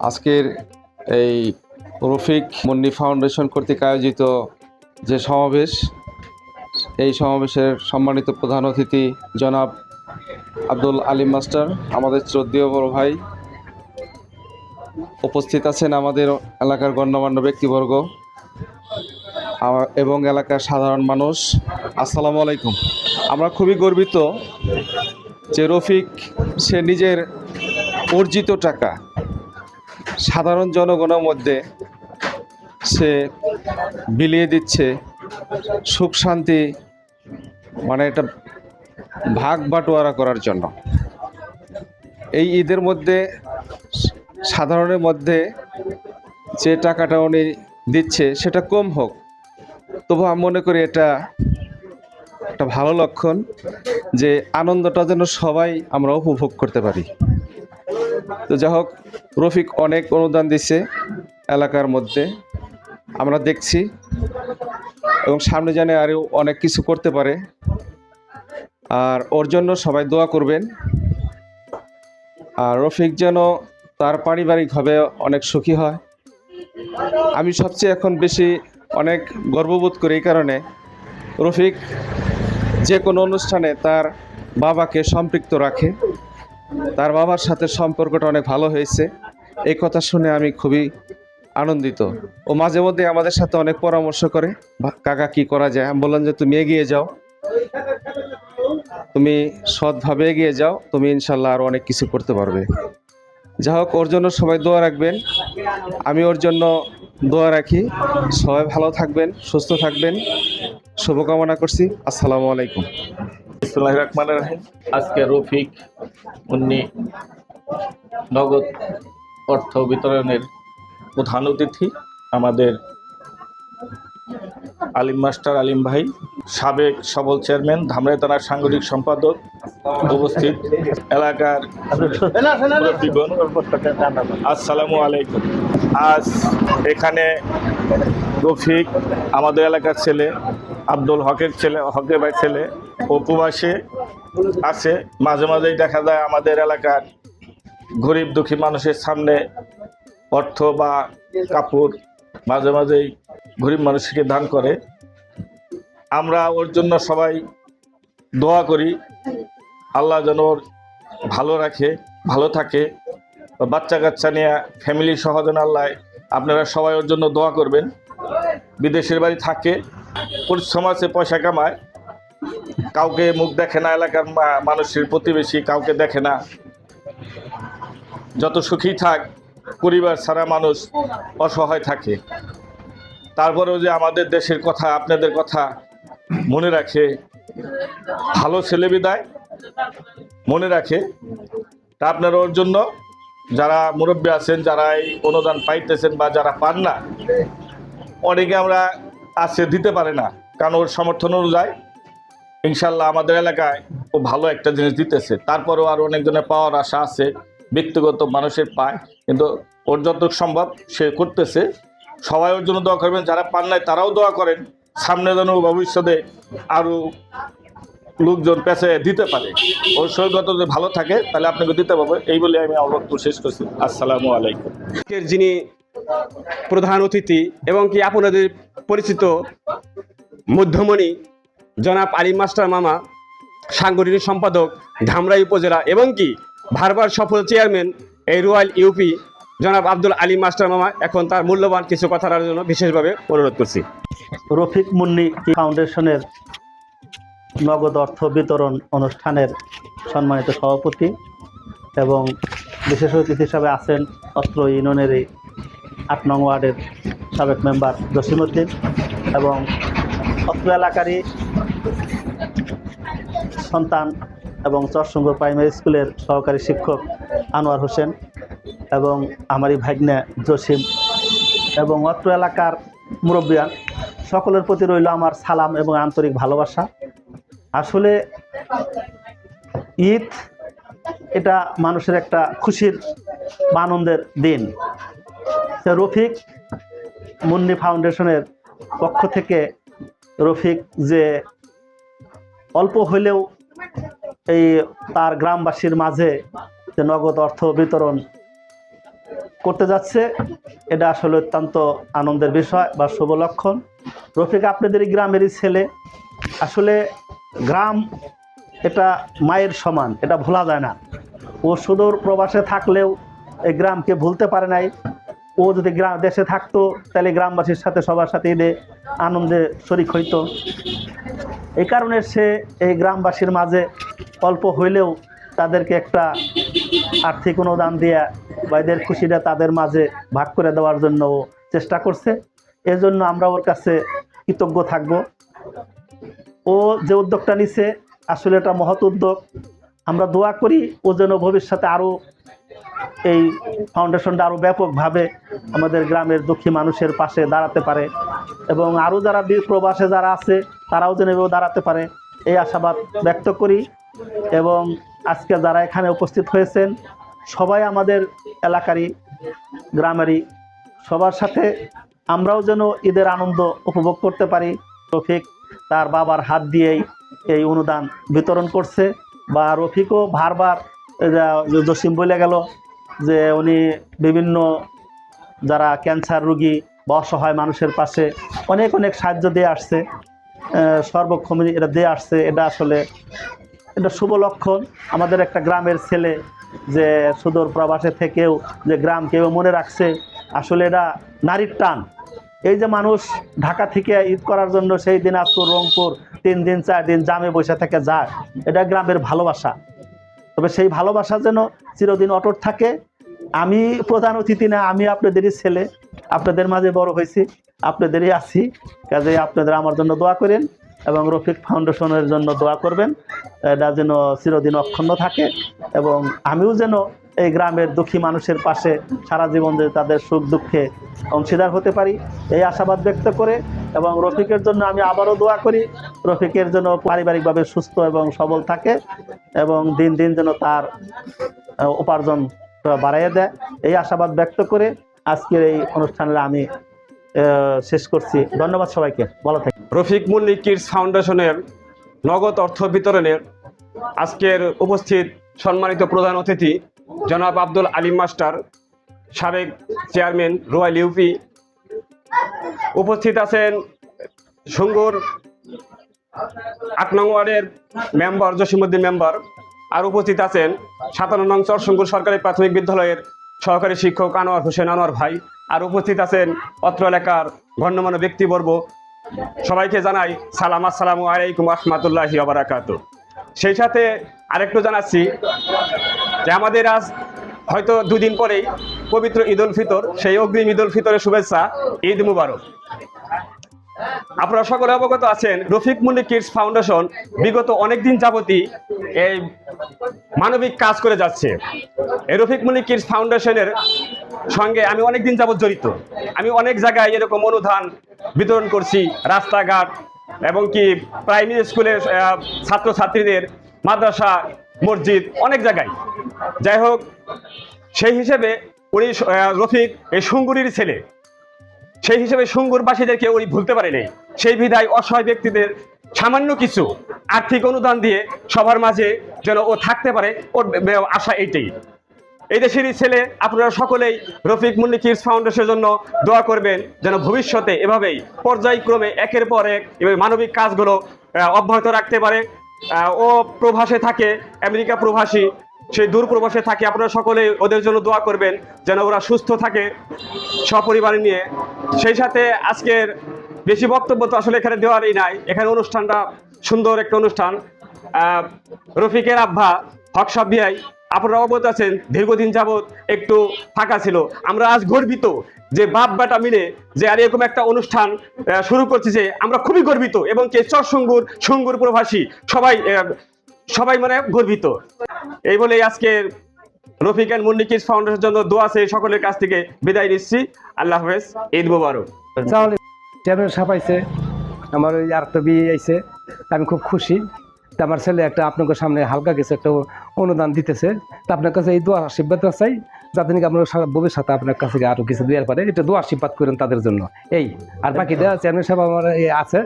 আজকের এই রফিক মুন্নি ফাউন্ডেশন কর্তৃক আয়োজিত যে সমাবেশ, এই সমাবেশের সম্মানিত প্রধান অতিথি জনাব আব্দুল আলিম মাস্টার, আমাদের শ্রদ্ধেয় বড় ভাই, উপস্থিত আছেন আমাদের এলাকার গণ্যমান্য ব্যক্তিবর্গ এবং এলাকার সাধারণ মানুষ। আসসালামু আলাইকুম। আমরা খুবই গর্বিত যে রফিক সে নিজের অর্জিত টাকা সাধারণ জনগণের মধ্যে সে বিলিয়ে দিচ্ছে সুখ শান্তি, মানে এটা ভাগ বাটোয়ারা করার জন্য। এই ঈদের মধ্যে সাধারণের মধ্যে যে টাকাটা উনি দিচ্ছে সেটা কম হোক, তবু আমি মনে করি এটা একটা ভালো লক্ষণ যে আনন্দটা যেন সবাই আমরা উপভোগ করতে পারি। তো যাই হোক, রফিক অনেক অনুদান দিচ্ছে এলাকার মধ্যে, আমরা দেখছি, এবং সামনে জানে আরও অনেক কিছু করতে পারে। আর ওর জন্য সবাই দোয়া করবেন। আর রফিক যেন তার পারিবারিকভাবে অনেক সুখী হয়। আমি সবচেয়ে এখন বেশি অনেক গর্ববোধ করি এই কারণে, রফিক যে কোনো অনুষ্ঠানে তার বাবাকে সম্পৃক্ত রাখে, তার বাবার সাথে সম্পর্কটা অনেক ভালো হয়েছে। এই কথা শুনে আমি খুবই আনন্দিত। ও মাঝে মধ্যে আমাদের সাথে অনেক পরামর্শ করে, কাকা কি করা যায়। আমি বললাম যে তুমি এগিয়ে যাও, তুমি সৎভাবে এগিয়ে যাও, তুমি ইনশাল্লাহ আরও অনেক কিছু করতে পারবে। যাই হোক, ওর জন্য সবাই দোয়া রাখবেন, আমি ওর জন্য দোয়া রাখি। সবাই ভালো থাকবেন, সুস্থ থাকবেন, শুভকামনা করছি। আসসালামু আলাইকুম। বিসমিল্লাহির রহমানির রহিম। আজকে রফিক মুন্নি নগদ অর্থ বিতরণের প্রধান অতিথি আমাদের আলিম মাস্টার, আলিম ভাই, সাবেক সবল চেয়ারম্যান, ধামরাই থানার সাংগঠনিক সম্পাদক, উপস্থিত এলাকার মুরব্বীগণ, আসসালামু আলাইকুম। আজ এখানে রফিক আমাদের এলাকার ছেলে, আব্দুল হকের ছেলে, হকের ভাই ছেলে, ও প্রবাসে আছে। মাঝে মাঝেই দেখা যায় আমাদের এলাকার গরিব দুঃখী মানুষের সামনে অর্থ বা কাপড় মাঝে মাঝেই গরিব মানুষকে দান করে। আমরা ওর জন্য সবাই দোয়া করি, আল্লাহ যেন ওর ভালো রাখে, ভালো থাকে। বাচ্চা কাচ্চা নিয়ে ফ্যামিলি সহ যেন আল্লাহ, আপনারা সবাই ওর জন্য দোয়া করবেন। বিদেশের বাড়ি থাকে, পরিশ্রম আছে, পয়সা কামায়, কাউকে মুখ দেখে না, এলাকার মানুষের প্রতিবেশী কাউকে দেখে না। যত সুখী থাক, পরিবার ছাড়া মানুষ অসহায় থাকে। তারপরেও যে আমাদের দেশের কথা, আপনাদের কথা মনে রাখে, ভালো ছেলে বিদায় মনে রাখে। তা আপনারা ওর জন্য যারা মুরব্বী আছেন, যারা এই অনুদান পাইতেছেন বা যারা পান না, অনেকে আমরা আছে দিতে পারে না, কারণ ওর সমর্থন অনুযায়ী ইনশাল্লাহ আমাদের এলাকায় ও ভালো একটা জিনিস দিতেছে। তারপরেও আর অনেকজনের পাওয়ার আশা আছে, ব্যক্তিগত মানুষের পায়, কিন্তু ওর যতটুকু সম্ভব সে করতেছে। সবাই ওর জন্য দোয়া করবেন, যারা পান নাই তারাও দোয়া করেন, সামনে যেন ভবিষ্যতে আরও লোকজন পেছে দিতে পারে। ওর সৈকত যদি ভালো থাকে তাহলে আপনাকে দিতে পারবো। এই বলে আমি আমার বক্তব্য শেষ করছি। আসসালামু আলাইকুম। যিনি প্রধান অতিথি এবং কি আপনাদের পরিচিত মধ্যমণি জনাব আলিম মাস্টার মামা, সাংগঠনিক সম্পাদক ধামরাই উপজেলা, এবং কি ভারবার সফল চেয়ারম্যান এই রয়্যাল ইউপি জনাব আব্দুল আলিম মাস্টার মামা, এখন তার মূল্যবান কিছু কথার জন্য বিশেষভাবে অনুরোধ করছি। রফিক মুন্নি ফাউন্ডেশনের নগদ অর্থ বিতরণ অনুষ্ঠানের সম্মানিত সভাপতি এবং বিশেষ অতিথি হিসাবে আছেন অত্র ইউনিয়নের ৮ নং ওয়ার্ডের সাবেক মেম্বার জসিমউদ্দিন এবং অত্র এলাকারই সন্তান এবং চরসুঙ্গ প্রাইমারি স্কুলের সহকারী শিক্ষক আনোয়ার হোসেন এবং আমারই ভাগ্নে জসিম এবং অত্র এলাকার মুরব্বিয়ান, সকলের প্রতি রইল আমার সালাম এবং আন্তরিক ভালোবাসা। আসলে ঈদ এটা মানুষের একটা খুশির বা আনন্দের দিন। রফিক মুন্নি ফাউন্ডেশনের পক্ষ থেকে রফিক যে অল্প হইলেও এই তার গ্রামবাসীর মাঝে যে নগদ অর্থ বিতরণ করতে যাচ্ছে, এটা আসলে অত্যন্ত আনন্দের বিষয় বা শুভ লক্ষণ। রফিক আপনাদের এই গ্রামেরই ছেলে। আসলে গ্রাম এটা মায়ের সমান, এটা ভোলা যায় না। ও সুদূর প্রবাসে থাকলেও এই গ্রামকে ভুলতে পারে নাই। ও যদি দেশে থাকতো তাহলে গ্রামবাসীর সাথে সবার সাথে ঈদে আনন্দে শরিক হইতো। এই কারণে সে এই গ্রামবাসীর মাঝে অল্প হইলেও তাদেরকে একটা আর্থিক অনুদান দেয়া বা এদের খুশিটা তাদের মাঝে ভাগ করে দেওয়ার জন্য ও চেষ্টা করছে। এজন্য আমরা ওর কাছে কৃতজ্ঞ থাকব। ও যে উদ্যোগটা নিছে আসলে এটা মহৎ উদ্যোগ। আমরা দোয়া করি ও যেন ভবিষ্যতে আরও এই ফাউন্ডেশনটা আরও ব্যাপকভাবে আমাদের গ্রামের দুঃখী মানুষের পাশে দাঁড়াতে পারে এবং আরও যারা প্রবাসে যারা আছে তারাও যেন এভাবে দাঁড়াতে পারে, এই আশাবাদ ব্যক্ত করি। এবং আজকে যারা এখানে উপস্থিত হয়েছেন সবাই আমাদের এলাকারই, গ্রামেরই, সবার সাথে আমরাও যেন ঈদের আনন্দ উপভোগ করতে পারি। রফিক তার বাবার হাত দিয়েই এই অনুদান বিতরণ করছে, বা রফিকও বারবার জসিম বলে গেল যে উনি বিভিন্ন যারা ক্যান্সার রোগী বা অসহায় মানুষের পাশে অনেক অনেক সাহায্য দিয়ে আসছে, সর্বক্ষণ এটা দিয়ে আসছে। এটা আসলে এটা শুভ লক্ষণ। আমাদের একটা গ্রামের ছেলে যে সুদূর প্রবাসে থেকেও যে গ্রামকেও মনে রাখছে, আসলে এটা নারীর টান। এই যে মানুষ ঢাকা থেকে ঈদ করার জন্য সেই দিনাজপুর, রংপুর 3 দিন 4 দিন জামে বসে থেকে যায়, এটা গ্রামের ভালোবাসা। তবে সেই ভালোবাসা যেন চিরদিন অটুট থাকে। আমি প্রধান অতিথি না, আমি আপনাদেরই ছেলে, আপনাদের মাঝে বড় হয়েছি, আপনাদেরই আছি। কাজে আপনাদের আমার জন্য দোয়া করেন এবং রফিক ফাউন্ডেশনের জন্য দোয়া করবেন, এটা যেন চিরদিন অক্ষুণ্ণ থাকে এবং আমিও যেন এই গ্রামের দুঃখী মানুষের পাশে সারা জীবন যে তাদের সুখ দুঃখে অংশীদার হতে পারি, এই আশাবাদ ব্যক্ত করে এবং রফিকের জন্য আমি আবারও দোয়া করি রফিকের জন্য পারিবারিকভাবে সুস্থ এবং সবল থাকে এবং দিন দিন যেন তার উপার্জন বাড়াইয়ে দেয়, এই আশাবাদ ব্যক্ত করে আজকের এই অনুষ্ঠানের আমি শেষ করছি। ধন্যবাদ সবাইকে, ভালো থাকি। রফিক মুন্নি কিডস ফাউন্ডেশনের নগদ অর্থ বিতরণের আজকের উপস্থিত সম্মানিত প্রধান অতিথি জনাব আব্দুল আলিম মাস্টার, সাবেক চেয়ারম্যান রোয়াল ইউপি। উপস্থিত আছেন সুঙ্গুর 8 নং ওয়ার্ডের মেম্বার জসিমউদ্দিন মেম্বার, আর উপস্থিত আছেন 57 নং চরসুঙ্গুর সরকারি প্রাথমিক বিদ্যালয়ের সহকারী শিক্ষক আনোয়ার হোসেন আনোয়ার ভাই, আর উপস্থিত আছেন অত্র এলাকার গণ্যমান্য ব্যক্তিবর্গ। সবাইকে জানাই সালাম, আসসালামু আলাইকুম রহমতুল্লাহি ওয়া বারাকাতুহু। সেই সাথে আরেকটু জানাচ্ছি যে আমাদের আজ হয়তো 2 দিন পরেই পবিত্র ঈদ উল ফিতর, সেই অগ্রিম ঈদ উল ফিতরের শুভেচ্ছা, ঈদ মুবারক। আপনারা সকলে অবগত আছেন রফিক মুন্নি কিডস ফাউন্ডেশন বিগত অনেক দিন যাবতই এই মানবিক কাজ করে যাচ্ছে। এই রফিক মুন্নি কিডস ফাউন্ডেশনের সঙ্গে আমি অনেক দিন যাবত জড়িত। আমি অনেক জায়গায় এরকম অনুদান বিতরণ করছি, রাস্তাঘাট এবং কি প্রাইমারি স্কুলের ছাত্রছাত্রীদের, মাদ্রাসা, মসজিদ, অনেক জায়গায়। যাই হোক, সেই হিসেবে উনি রফিক এই সুঙ্গুরির ছেলে, সেই হিসেবে সুঙ্গুরবাসীদেরকে উনি ভুলতে পারেনি। সেই বিধায় অসহায় ব্যক্তিদের সামান্য কিছু আর্থিক অনুদান দিয়ে সবার মাঝে যেন ও থাকতে পারে, ওর আশা এইটাই। এই দেশেরই ছেলে, আপনারা সকলেই রফিক মুন্নি কিডস ফাউন্ডেশনের জন্য দোয়া করবেন যেন ভবিষ্যতে এভাবেই পর্যায়ক্রমে একের পর এক এভাবে মানবিক কাজগুলো অব্যাহত রাখতে পারে। ও প্রবাসে থাকে, আমেরিকা প্রবাসী, সেই দূর প্রবাসে থাকে। আপনারা সকলে ওদের জন্য দোয়া করবেন যেন ওরা সুস্থ থাকে সপরিবার নিয়ে। সেই সাথে আজকের বেশি বক্তব্য তো আসলে এখানে দেওয়ারই নাই। এখানে অনুষ্ঠানটা সুন্দর একটা অনুষ্ঠান। রফিকের আব্বা হক সাহেব বিআই, আপনারা অবগত আছেন দীর্ঘদিন যাবৎ একটু ফাঁকা ছিল। আমরা আজ গর্বিত যে বাপ বেটা মিলে যে আর এরকম একটা অনুষ্ঠান শুরু করছি, যে আমরা খুবই গর্বিত এবং কে চরসুঙ্গুর, সুঙ্গুর প্রবাসী সবাই মানে গর্বিত। এই বলে আজকে রফিক অ্যান্ড মুন্নি কিডস ফাউন্ডেশনের জন্য দোয়া আছে, সকলের কাছ থেকে বিদায় নিচ্ছি। আল্লাহ হাফেজ, ঈদ মুবারক। চেয়ারম্যান সাহেব আইছে, আমার ওই আরেকটা বিয়ে আইছে, আমি খুব খুশি। তা আমার ছেলে একটা আপনাদের সামনে হালকা কিছু একটা অনুদান দিতেছে, তা আপনার কাছে এই দোয়া আশীর্বাদ চাই যাতে নাকি আপনার সারা ভবিষ্যতে আপনার কাছে আরও কিছু দেওয়ার পারে, এটা দোয়া আশীর্বাদ করেন তাদের জন্য। এই আর বাকি চেয়ারম্যান সাহেব আমার আছে,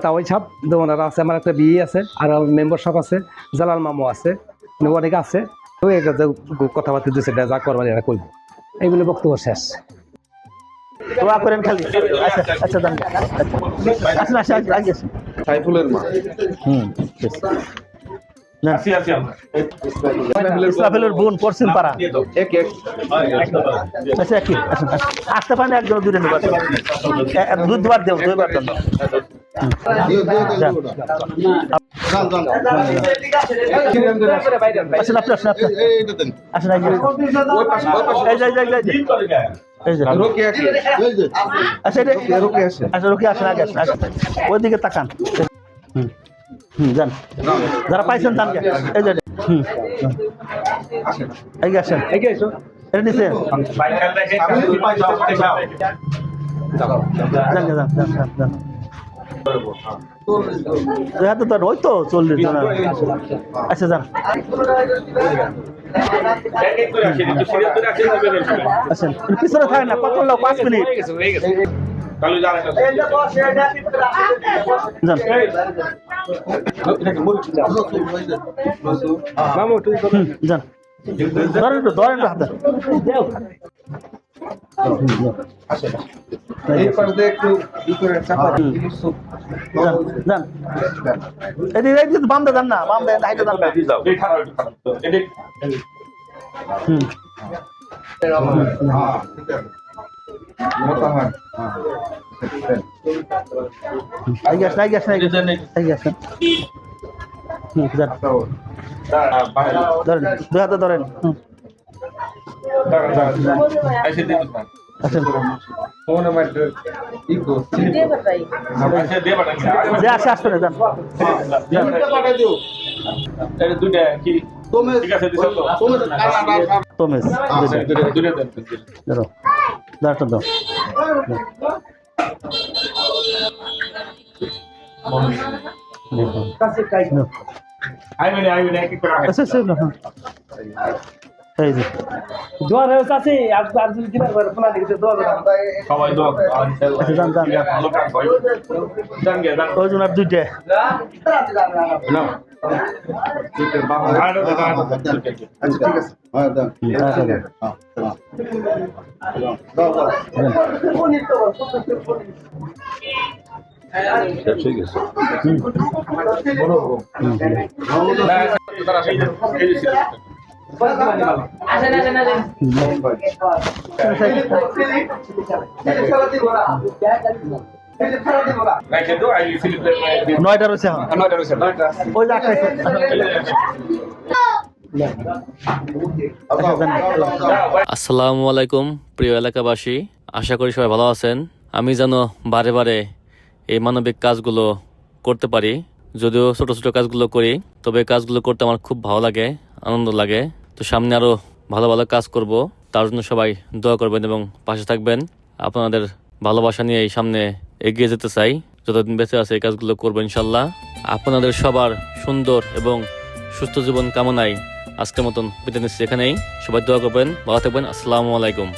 তাওই সাহেব ওনারা আছে, আমার একটা বিয়ে আছে, আর আমার মেম্বার সাহেব আছে, জালাল মামু আছে, অনেকে আছে। কথাবার্তা দিচ্ছে যা করবার এরা করবো। এই বলে বক্তব্য শেষ। দোয়া করেন খালি। আচ্ছা আচ্ছা যান, আসেন আসেন আগে আসেন। সাইফুলের মা আসি আসি আমরা ইসরাফিলের বোন পশ্চিম পাড়া। এক এক আচ্ছা কি আসেন আসতে পারেন, একজন দূরে নেবেন, দুবার দেব, দুইবার দেন। আসেন আপনি আসেন আপনি আসেন আগে। এই যে এই যে রোকেয়া কি আচ্ছা রোকেয়া আসে আচ্ছা রুকি আসেন আগে আসেন আসেন, ওইদিকে তাকান। যান, যারা পাইছেন যান গে। এই যে এই আসেন, এটা নিচে যান গে, যান যান যান যান। হাতে তো ওই তো 40 জন। আচ্ছা যান আসেন, পিছনে থাকেন না, কত লোক 5 মিনিট যান। যান ধরেন একটু হাতে। এই পাশে একটু ই করে চাপা যান যান, এদিকে এদিকে বাম দে যান না, বাম দে হাইটে যান না। আগে আসেন আগে আসেন আগে আসেন। যান ধরেন, দুই হাতে ধরেন। আসেন যে আসে আসবে না, যান দুইটা কি ঠিক আছে তোমেস ধরো, দাঁড়াটা দাও। আচ্ছা আচ্ছা এই যে দোয়া রয়েছে আছে আর যদি দিনের পরে ফোনা দিকে দোয়া করে সবাই দোয়া আচ্ছা যান যান যান। ভালো কাজ হয় জান গে জান ওই জন্য আর দুইটা না আচ্ছা ঠিক আছে ঠিক আছে নয়টা রয়েছে এখন, ওই যে আটটা আছে। আচ্ছা, যান। আসসালামু আলাইকুম প্রিয় এলাকাবাসী, আশা করি সবাই ভালো আছেন। আমি যেন বারে বারে এই মানবিক কাজগুলো করতে পারি, যদিও ছোট ছোট কাজগুলো করি, তবে কাজগুলো করতে আমার খুব ভালো লাগে, আনন্দ লাগে। তো সামনে আরো ভালো ভালো কাজ করব, তার জন্য সবাই দোয়া করবেন এবং পাশে থাকবেন। আপনাদের ভালোবাসা নিয়ে এই সামনে এগিয়ে যেতে চাই, যতদিন বেঁচে আছে এই কাজগুলো করবো ইনশাল্লাহ। আপনাদের সবার সুন্দর এবং সুস্থ জীবন কামনায় আজকের মতন বিদায় নিচ্ছি এখানেই। সবাই দোয়া করবেন, ভালো থাকবেন। আসসালামু আলাইকুম।